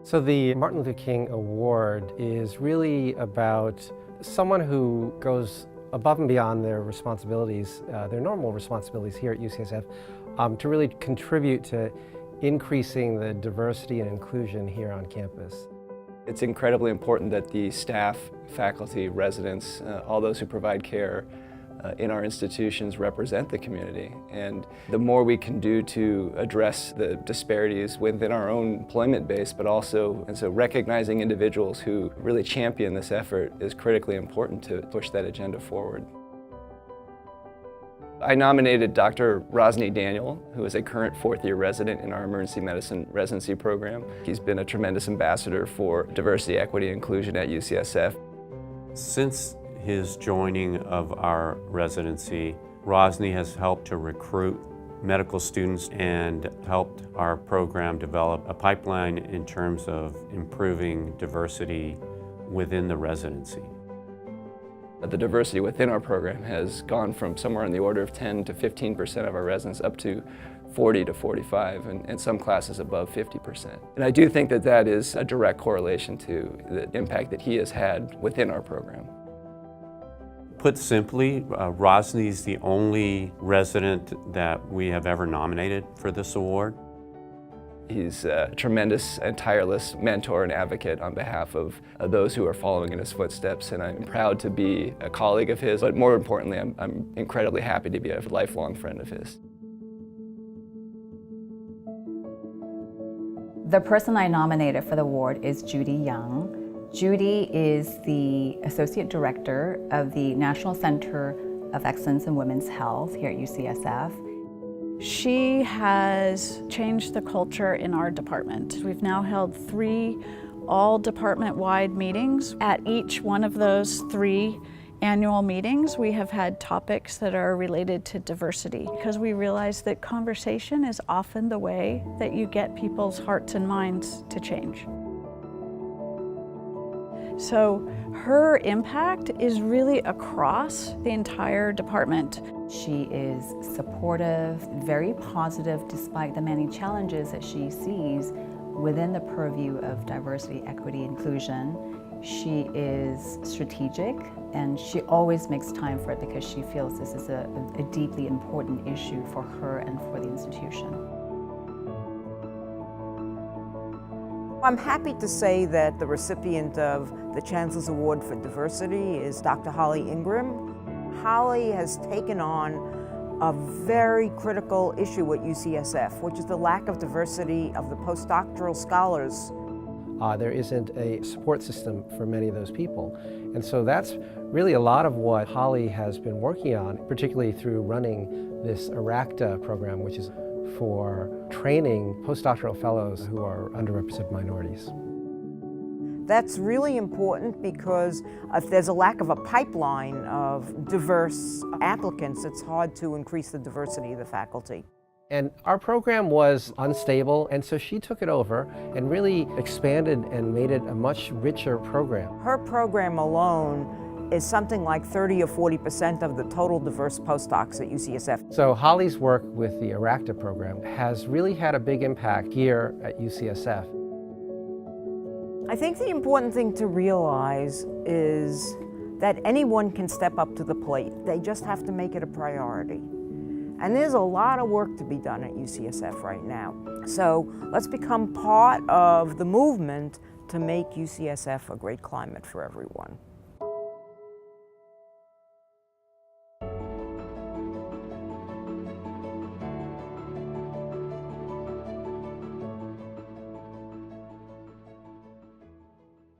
So the Martin Luther King Award is really about someone who goes above and beyond their responsibilities, their normal responsibilities here at UCSF, to really contribute to increasing the diversity and inclusion here on campus. It's incredibly important that the staff, faculty, residents, all those who provide care in our institutions represent the community. And the more we can do to address the disparities within our own employment base, but also, and so recognizing individuals who really champion this effort is critically important to push that agenda forward. I nominated Dr. Rosny who is a current fourth-year resident in our emergency medicine residency program. He's been a tremendous ambassador for diversity, equity, and inclusion at UCSF. Since his joining of our residency, Rosny has helped to recruit medical students and helped our program develop a pipeline in terms of improving diversity within the residency. The diversity within our program has gone from somewhere in the order of 10 to 15% of our residents up to 40 to 45, and some classes above 50%. And I do think that that is a direct correlation to the impact that he has had within our program. Put simply, Rosny is the only resident that we have ever nominated for this award. He's a tremendous and tireless mentor and advocate on behalf of those who are following in his footsteps, and I'm proud to be a colleague of his, but more importantly, I'm incredibly happy to be a lifelong friend of his. The person I nominated for the award is Judy Young. Judy is the Associate Director of the National Center of Excellence in Women's Health here at UCSF. She has changed the culture in our department. We've now held 3 all department-wide meetings. At each one of those 3 annual meetings, we have had topics that are related to diversity, because we realize that conversation is often the way that you get people's hearts and minds to change. So her impact is really across the entire department. She is supportive, very positive, despite the many challenges that she sees within the purview of diversity, equity, inclusion. She is strategic, and she always makes time for it because she feels this is a deeply important issue for her and for the institution. I'm happy to say that the recipient of the Chancellor's Award for Diversity is Dr. Holly Ingraham. Holly has taken on a very critical issue at UCSF, which is the lack of diversity of the postdoctoral scholars. There isn't a support system for many of those people. And so that's really a lot of what Holly has been working on, particularly through running this ERACTA program, which is for training postdoctoral fellows who are underrepresented minorities. That's really important because if there's a lack of a pipeline of diverse applicants, it's hard to increase the diversity of the faculty. And our program was unstable, and so she took it over and really expanded and made it a much richer program. Her program alone is something like 30 or 40% of the total diverse postdocs at UCSF. So Holly's work with the ERACTA program has really had a big impact here at UCSF. I think the important thing to realize is that anyone can step up to the plate. They just have to make it a priority. And there's a lot of work to be done at UCSF right now. So let's become part of the movement to make UCSF a great climate for everyone.